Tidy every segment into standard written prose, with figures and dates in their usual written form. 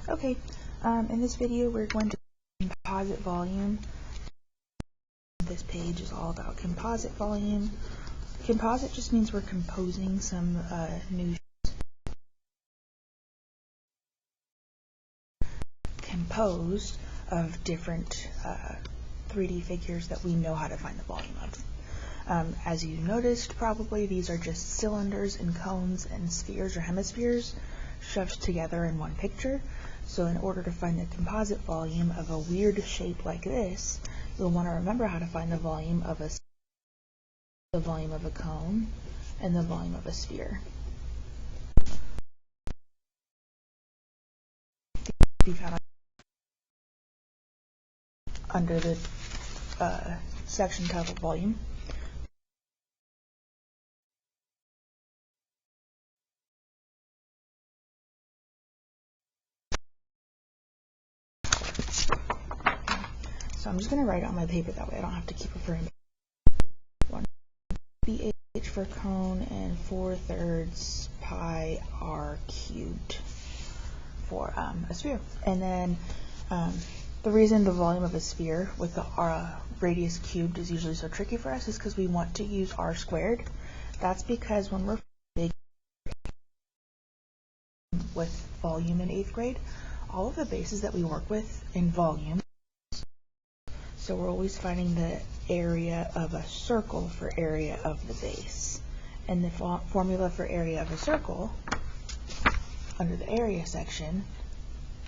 Okay, in this video we're going to composite volume. This page is all about composite volume. Composite just means we're composing some new composed of different 3D figures that we know how to find the volume of. As you noticed, probably these are just cylinders and cones and spheres or hemispheres shoved together in one picture. So in order to find the composite volume of a weird shape like this, you'll want to remember how to find the volume of a cone and the volume of a sphere. Be found under the section titled volume. So I'm just going to write it on my paper, that way I don't have to keep referring to 1 BH for cone and 4/3 pi r cubed for a sphere. And then the reason the volume of a sphere with the radius cubed is usually so tricky for us is because we want to use r squared. That's because when we're big with volume in 8th grade, all of the bases that we work with in volume, so we're always finding the area of a circle for area of the base. And the formula for area of a circle, under the area section,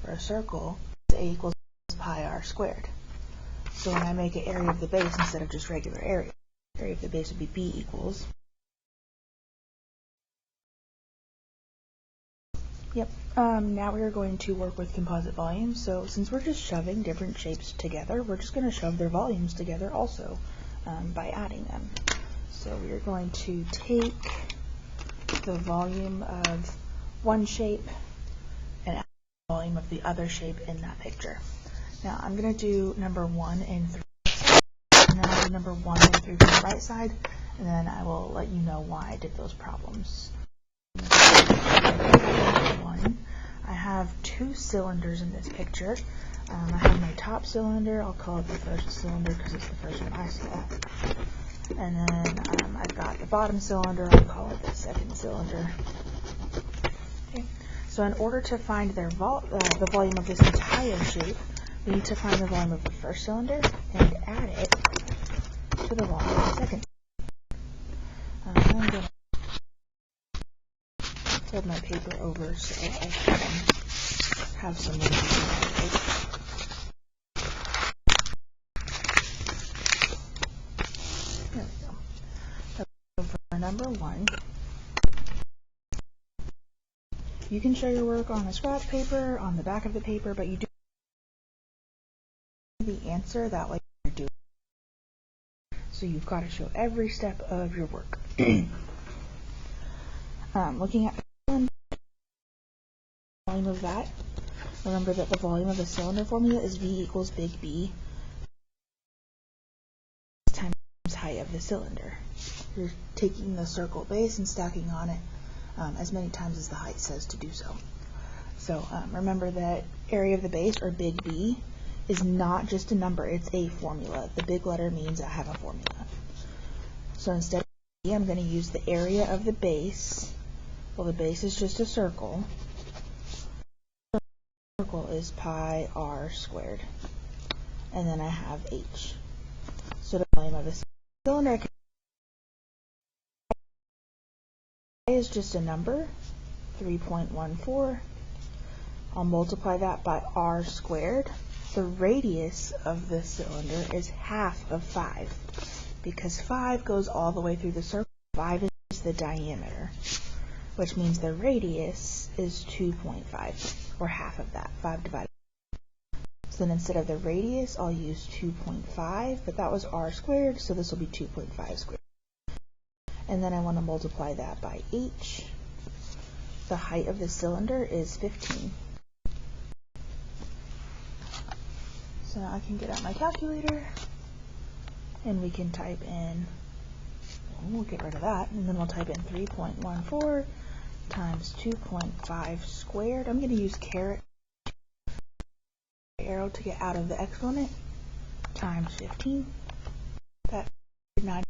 for a circle, is A equals pi r squared. So when I make an area of the base instead of just regular area of the base would be B equals. Yep. Now we are going to work with composite volume. So since we're just shoving different shapes together, we're just going to shove their volumes together also by adding them. So we are going to take the volume of one shape and add the volume of the other shape in that picture. Now I'm going to do number 1 and 3, and then I'll do number 1 and 3 from the right side, and then I will let you know why I did those problems. I have 2 cylinders in this picture. I have my top cylinder, I'll call it the first cylinder because it's the first one I saw. And then I've got the bottom cylinder, I'll call it the second cylinder. Okay. So in order to find their the volume of this entire shape, we need to find the volume of the first cylinder and add it to the volume of the second. I'm going to fold my paper over so I can have some room. There we go. So for number 1, you can show your work on a scratch paper, on the back of the paper, but you do the answer that way you're doing. So you've got to show every step of your work. Looking at the volume of that, remember that the volume of the cylinder formula is V equals big B times height of the cylinder. You're taking the circle base and stacking on it as many times as the height says to do so. So remember that area of the base, or big B, is not just a number, it's a formula. The big letter means I have a formula. So instead of B, I'm going to use the area of the base. Well, the base is just a circle. The circle is pi r squared. And then I have h. So the volume of the cylinder is just a number, 3.14. I'll multiply that by r squared. The radius of the cylinder is half of 5, because 5 goes all the way through the circle. 5 is the diameter, which means the radius is 2.5, or half of that, 5 divided by 5. So then instead of the radius, I'll use 2.5, but that was r squared, so this will be 2.5 squared. And then I want to multiply that by h. The height of the cylinder is 15. So now I can get out my calculator, and we can type in, we'll get rid of that, and then we'll type in 3.14 times 2.5 squared. I'm going to use caret arrow to get out of the exponent, times 15. That's 9.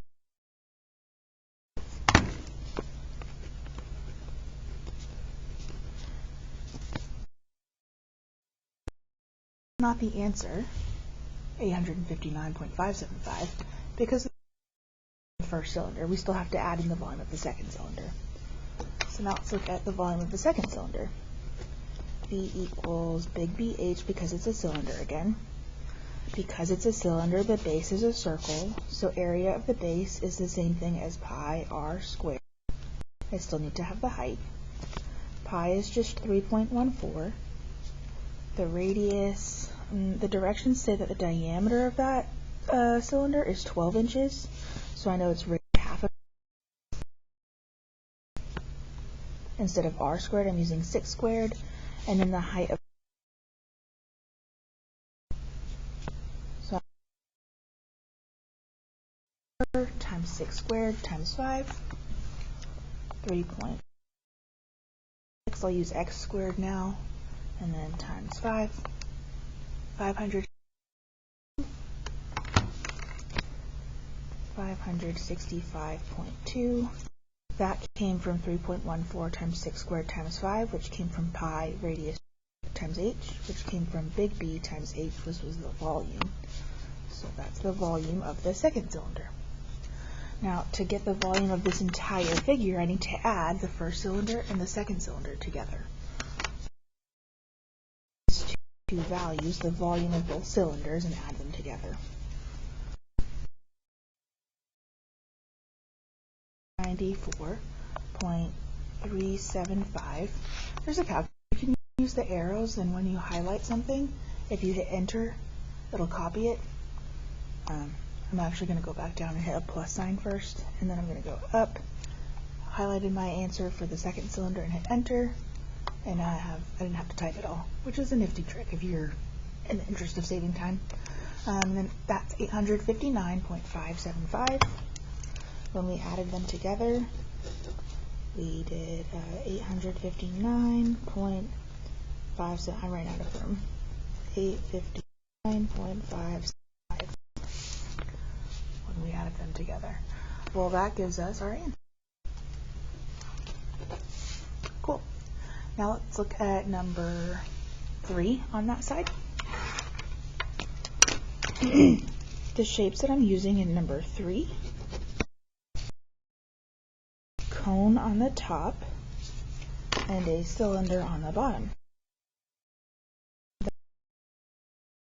Not the answer, 859.575, because of the first cylinder. We still have to add in the volume of the second cylinder. So now let's look at the volume of the second cylinder. V equals big BH because it's a cylinder again. Because it's a cylinder, the base is a circle, so area of the base is the same thing as pi r squared. I still need to have the height. Pi is just 3.14. The radius, the directions say that the diameter of that cylinder is 12 inches, so I know it's half of. Instead of r squared, I'm using 6 squared, and then the height of times 6 squared times 5, 3.6. I'll use x squared now, and then times 5, 565.2. That came from 3.14 times 6 squared times 5, which came from pi radius times h, which came from big B times h, which was the volume. So that's the volume of the second cylinder. Now, to get the volume of this entire figure, I need to add the first cylinder and the second cylinder together. These two values, the volume of both cylinders, and add them together. 94.375. There's a calculator. You can use the arrows, and when you highlight something, if you hit enter, it'll copy it. I'm actually going to go back down and hit a plus sign first, and then I'm going to go up, highlighted my answer for the second cylinder and hit enter, and I didn't have to type it all, which is a nifty trick if you're in the interest of saving time. And then that's 859.575. When we added them together, we did 859.57. I ran out of room. 859.575. We added them together. Well, that gives us our answer. Cool. Now let's look at number 3 on that side. The shapes that I'm using in number 3: cone on the top and a cylinder on the bottom.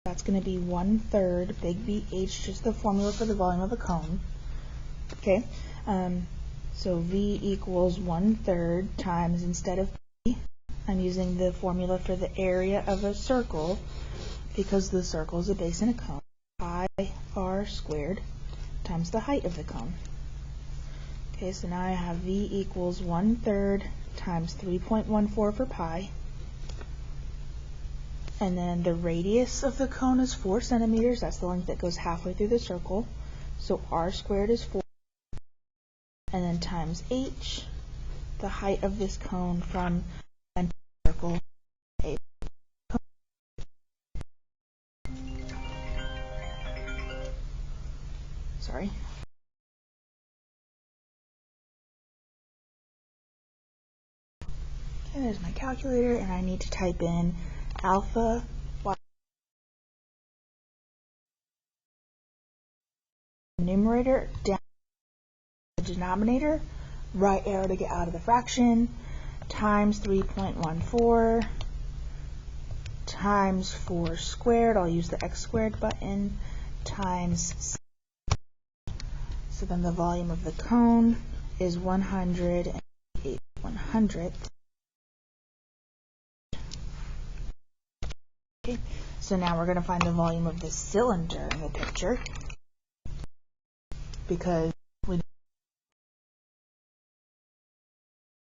That's going to be 1/3 big BH, just the formula for the volume of a cone. Okay, so V equals 1/3 times, instead of P, I'm using the formula for the area of a circle, because the circle is a base in a cone, pi r squared times the height of the cone. Okay, so now I have V equals 1/3 times 3.14 for pi. And then the radius of the cone is 4 centimeters. That's the length that goes halfway through the circle. So r squared is 4. And then times h, the height of this cone from the circle. Sorry. Okay, there's my calculator, and I need to type in alpha y numerator down the denominator, right arrow to get out of the fraction, times 3.14 times 4 squared, I'll use the x squared button, times. So then the volume of the cone is 108/100th. Okay, so now we're going to find the volume of the cylinder in the picture, because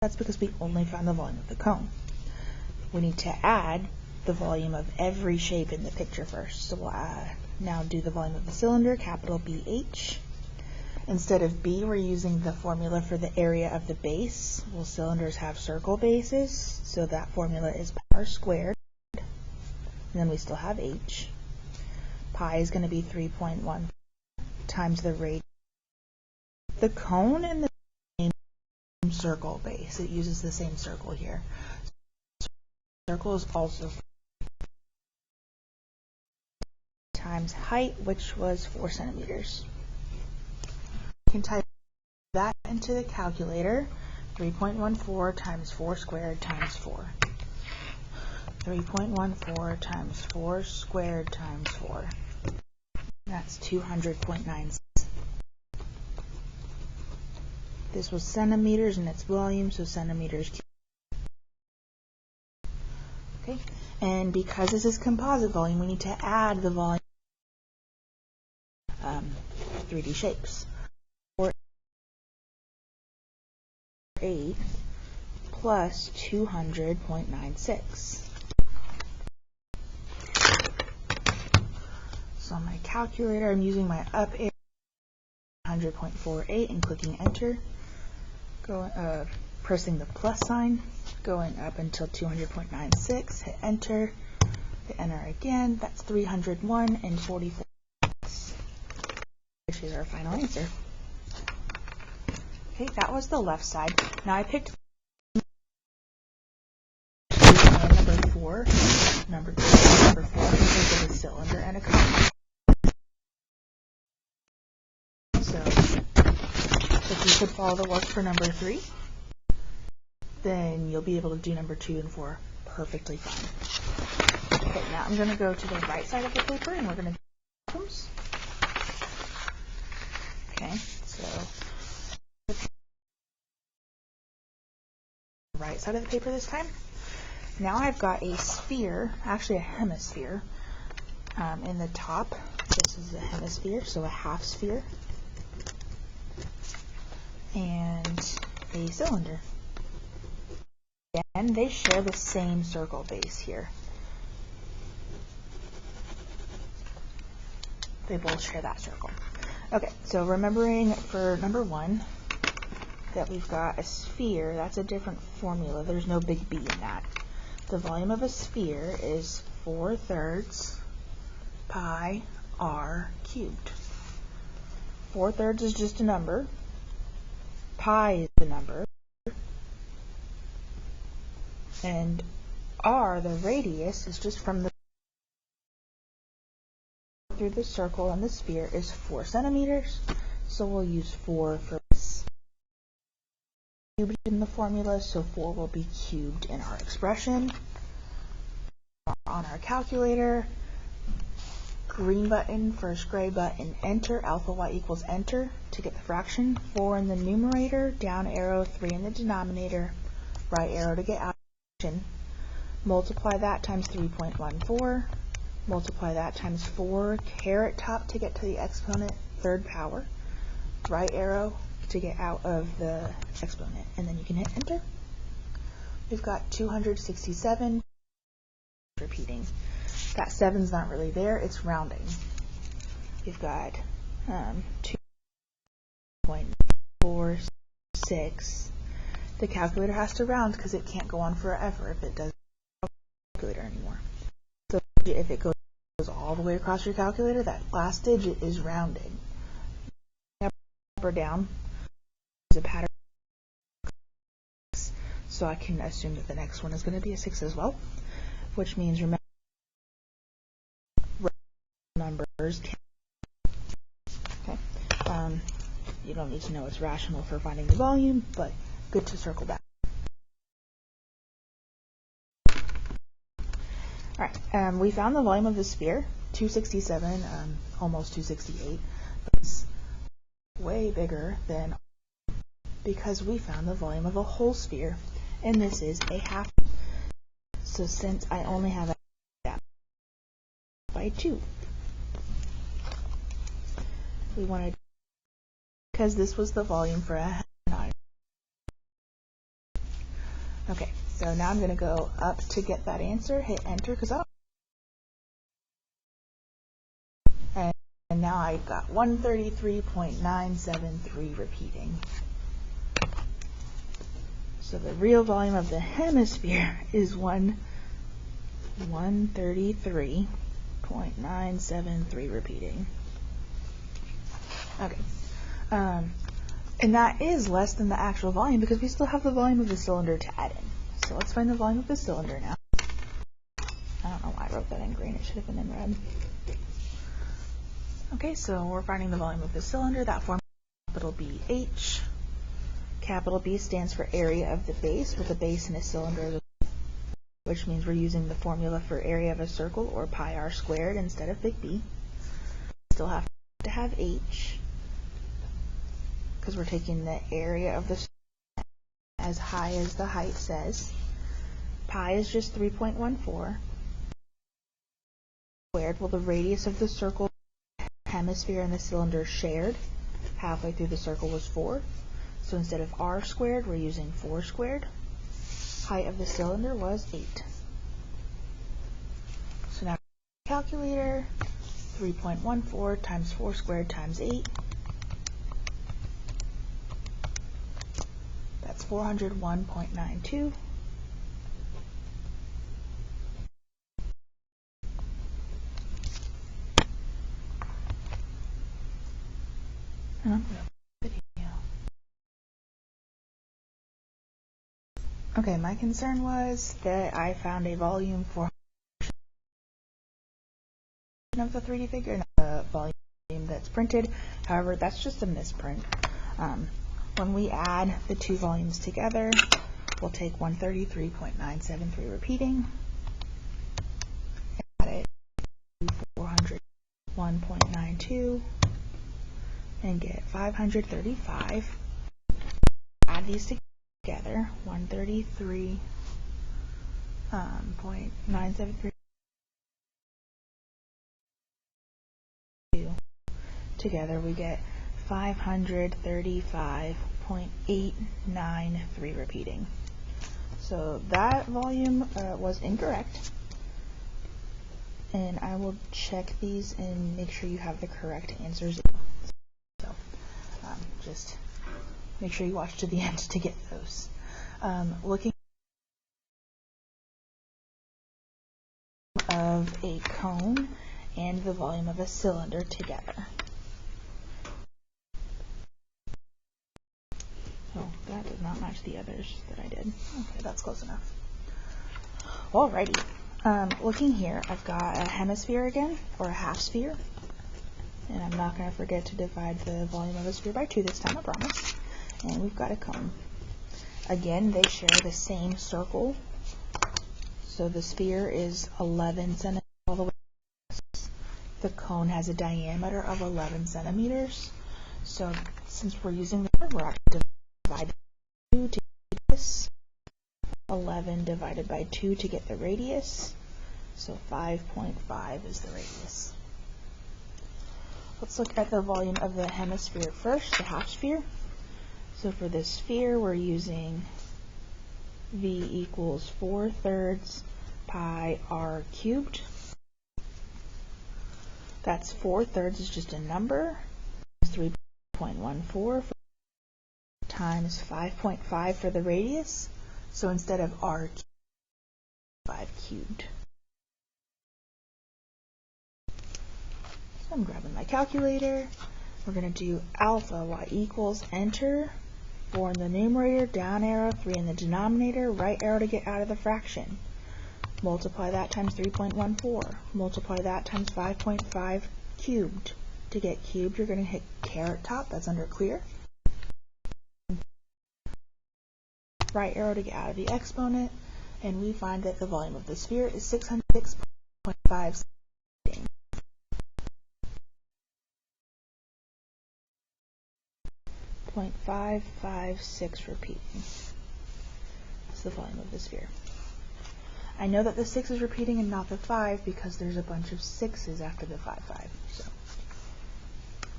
that's because we only found the volume of the cone. We need to add the volume of every shape in the picture first. So we'll now do the volume of the cylinder, capital BH. Instead of B, we're using the formula for the area of the base. Well, cylinders have circle bases, so that formula is pi r squared and then we still have h. Pi is going to be 3.1 times the radius. The cone and the same circle base. It uses the same circle here. Circle is also times height, which was 4 centimeters. You can type that into the calculator. 3.14 times 4 squared times 4. 3.14 times 4 squared times 4. That's 200.96. This was centimeters in its volume, so centimeters cubed. Okay, and because this is composite volume, we need to add the volume 3D shapes. 8 plus 200.96. So on my calculator, I'm using my up arrow 100.48 and clicking enter. Pressing the plus sign, going up until 200.96, hit enter, hit enter again. That's 301.44, which is our final answer. Okay, that was the left side. Now I picked number 4, number 2, number 4, because of a cylinder and a cone. So if you could follow the work for number 3, then you'll be able to do number 2 and 4 perfectly fine. Okay, now I'm going to go to the right side of the paper and we're going to do problems. Okay, so right side of the paper this time. Now I've got a sphere, actually a hemisphere, in the top. This is a hemisphere, so a half sphere, and a cylinder. Again, they share the same circle base here. They both share that circle. Okay, so remembering for number 1 that we've got a sphere, that's a different formula. There's no big B in that. The volume of a sphere is 4/3 pi r cubed. 4/3 is just a number. Pi is the number. And r, the radius, is just from the through the circle, and the sphere is 4 centimeters. So we'll use 4 for this. Cubed in the formula, so 4 will be cubed in our expression. On our calculator, green button, first gray button, enter, alpha y equals enter to get the fraction. 4 in the numerator, down arrow, 3 in the denominator, right arrow to get out. Multiply that times 3.14, multiply that times 4, caret top to get to the exponent, third power, right arrow to get out of the exponent, and then you can hit enter. We've got 267 repeating. That 7's not really there, it's rounding. We've got 2.46. The calculator has to round because it can't go on forever if it doesn't calculator anymore. So if it goes all the way across your calculator, that last digit is rounding. Up or down is a pattern, so I can assume that the next one is going to be a 6 as well, which means remember numbers. Okay, you don't need to know it's rational for finding the volume, but good to circle back. Alright, we found the volume of the sphere, 267, almost 268, but it's way bigger than, because we found the volume of a whole sphere, and this is a half. So since I only have that by 2, we wanted, because this was the volume for a. Okay, so now I'm going to go up to get that answer, hit enter, because and now I got 133.973 repeating. So the real volume of the hemisphere is 1 133.973 repeating. Okay. And that is less than the actual volume because we still have the volume of the cylinder to add in. So let's find the volume of the cylinder now. I don't know why I wrote that in green. It should have been in red. Okay, so we're finding the volume of the cylinder. That formula is capital BH. Capital B stands for area of the base, with a base in a cylinder, which means we're using the formula for area of a circle, or pi r squared, instead of big B. Still have to have H, because we're taking the area of the circle as high as the height says. Pi is just 3.14 squared. Well, the radius of the circle, hemisphere, and the cylinder shared halfway through the circle was 4. So instead of r squared, we're using 4 squared. Height of the cylinder was 8. So now calculator, 3.14 times 4 squared times 8. That's 401.92. And I'm going to video. Okay, my concern was that I found a volume for of the 3D figure, not the volume that's printed. However, that's just a misprint. When we add the two volumes together, we'll take 133.973 repeating, add it to 401.92, and get 535. Add these together, 133.973 together, we get 535.893 repeating. So that volume was incorrect, and I will check these and make sure you have the correct answers. So just make sure you watch to the end to get those. Looking of a cone and the volume of a cylinder together. Oh, that does not match the others that I did. Okay, that's close enough. Alrighty. Looking here, I've got a hemisphere again, or a half sphere. And I'm not going to forget to divide the volume of a sphere by 2 this time, I promise. And we've got a cone. Again, they share the same circle. So the sphere is 11 centimeters all the way across. The cone has a diameter of 11 centimeters. So since we're using the we're actually dividing 2 to get this. 11 divided by 2 to get the radius. So 5.5 is the radius. Let's look at the volume of the hemisphere first, the half sphere. So for this sphere, we're using V equals 4/3 pi r cubed. That's 4/3 is just a number. 3.14 times 5.5 for the radius. So instead of r cubed, 5 cubed. So I'm grabbing my calculator. We're going to do alpha, y equals, enter, 4 in the numerator, down arrow, 3 in the denominator, right arrow to get out of the fraction. Multiply that times 3.14. Multiply that times 5.5 cubed. To get cubed, you're going to hit caret top, that's under clear. Right arrow to get out of the exponent, and we find that the volume of the sphere is 606.5. 0.556 repeating. That's the volume of the sphere. I know that the 6 is repeating and not the 5 because there's a bunch of 6's after the 5, 5. So,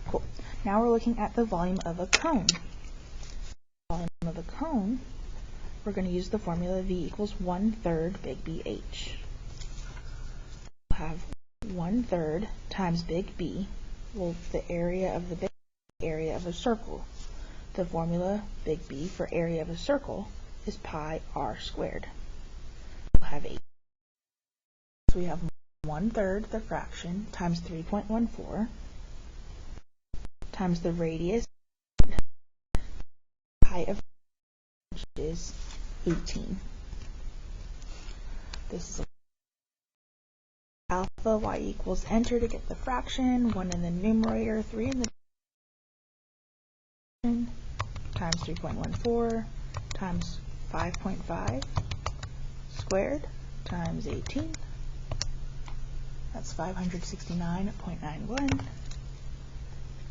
cool. Now we're looking at the volume of a cone. Volume of a cone, we're going to use the formula V equals 1/3 big BH. We'll have 1/3 times big B, well, the area of the big area of a circle. The formula, big B, for area of a circle is pi r squared. We'll have 8. So we have 1/3 the fraction times 3.14 times the radius, height of which is 18. This is alpha y equals enter to get the fraction, 1 in the numerator, 3 in the times 3.14 times 5.5 squared times 18. That's 569.91.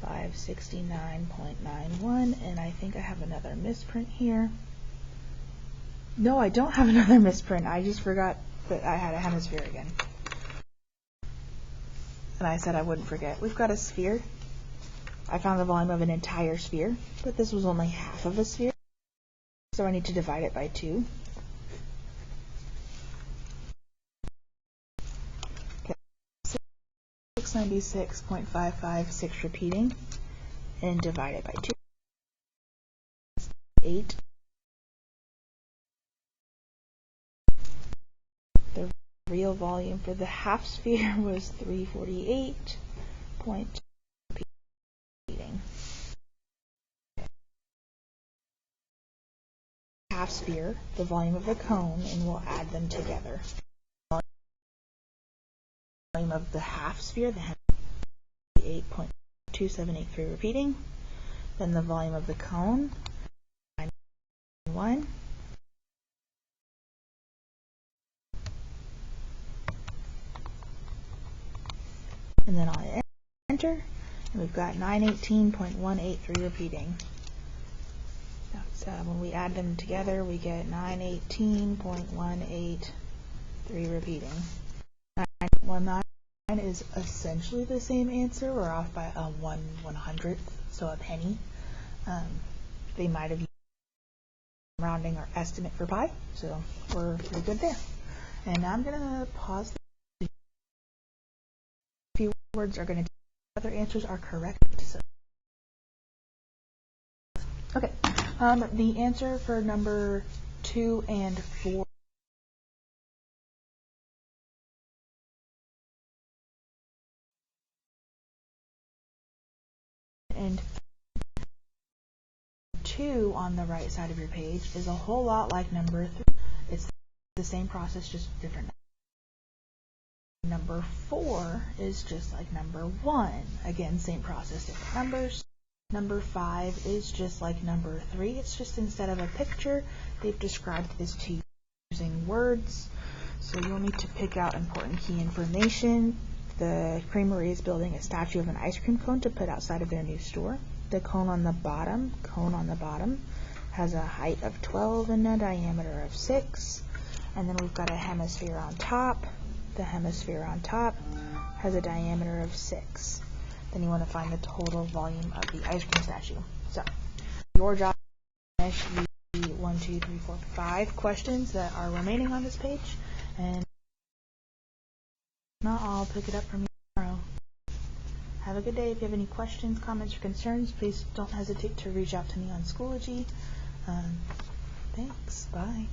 569.91, and I think I have another misprint here. No, I don't have another misprint. I just forgot that I had a hemisphere again. And I said I wouldn't forget. We've got a sphere. I found the volume of an entire sphere, but this was only half of a sphere, so I need to divide it by 2. 696.556 repeating, and divide it by 2. 8. The real volume for the half sphere was 348. Repeating. Half sphere, the volume of the cone, and we'll add them together. Volume of the half sphere, the 8.2783 repeating. Then the volume of the cone, 9.1. And then I'll enter, and we've got 918.183 repeating. That's, when we add them together, we get 918.183 repeating. 919 is essentially the same answer. We're off by a 1/100th, so a penny. They might have used rounding or estimate for pi, so we're pretty good there. And now I'm going to pause. A few words are going to other answers are correct. So. Okay, the answer for number 2 and 4. And 2 on the right side of your page is a whole lot like number 3. It's the same process, just different. Number 4 is just like number 1. Again, same process, different numbers. Number 5 is just like number 3. It's just instead of a picture, they've described this to you using words. So you'll need to pick out important key information. The creamery is building a statue of an ice cream cone to put outside of their new store. The cone on the bottom, has a height of 12 and a diameter of 6. And then we've got a hemisphere on top. The hemisphere on top has a diameter of 6. Then you want to find the total volume of the ice cream statue. So your job is to finish the 1, 2, 3, 4, 5 questions that are remaining on this page. And now I'll pick it up from you tomorrow. Have a good day. If you have any questions, comments, or concerns, please don't hesitate to reach out to me on Schoology. Thanks. Bye.